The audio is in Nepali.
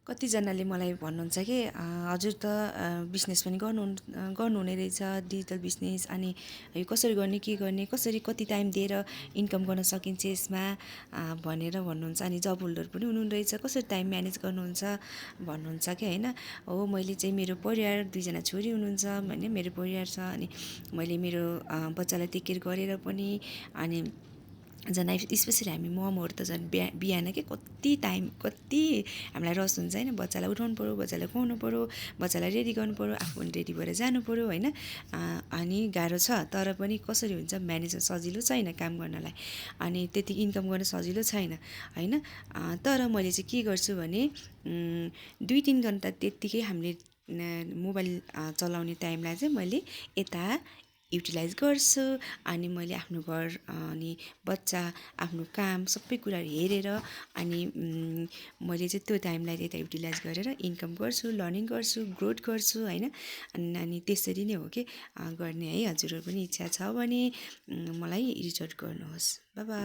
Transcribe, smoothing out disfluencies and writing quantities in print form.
कतिजनाले मलाई भन्नुहुन्छ कि हजुर त बिजनेस पनि गर्नुहुने रहेछ डिजिटल बिजनेस अनि यो कसरी गर्ने के गर्ने कसरी कति टाइम दिएर इन्कम गर्न सकिन्छ यसमा भनेर भन्नुहुन्छ अनि जब होल्डर पनि हुनुहुँदो रहेछ कसरी टाइम म्यानेज गर्नुहुन्छ भन्नुहुन्छ कि होइन हो मैले चाहिँ मेरो परिवार दुईजना छोरी हुनुहुन्छ होइन मेरो परिवार छ अनि मैले मेरो बच्चालाई टेक केयर गरेर पनि अनि झन् स्पेसली हामी ममहरू त झन् बिहान के कति हामीलाई रस हुन्छ होइन बच्चालाई उठाउनु पऱ्यो बच्चालाई खुवाउनु पऱ्यो बच्चालाई रेडी गर्नु पऱ्यो आफू पनि रेडी भएर जानु पऱ्यो होइन अनि गाह्रो छ तर पनि कसरी हुन्छ म्यानेज सजिलो छैन काम गर्नलाई अनि त्यति इन्कम गर्न सजिलो छैन होइन तर मैले चाहिँ के गर्छु भने 2-3 घन्टा त्यत्तिकै हामीले मोबाइल चलाउने टाइमलाई चाहिँ मैले यता युटिलाइज गर्छु अनि मैले आफ्नो घर अनि बच्चा आफ्नो काम सबै कुराहरू हेरेर अनि मैले चाहिँ त्यो टाइमलाई यता युटिलाइज गरेर इन्कम गर्छु लर्निङ गर्छु ग्रोथ गर्छु होइन अनि त्यसरी नै हो कि गर्ने है हजुरहरू पनि इच्छा छ भने मलाई रिच आउट गर्नुहोस् बाई बाई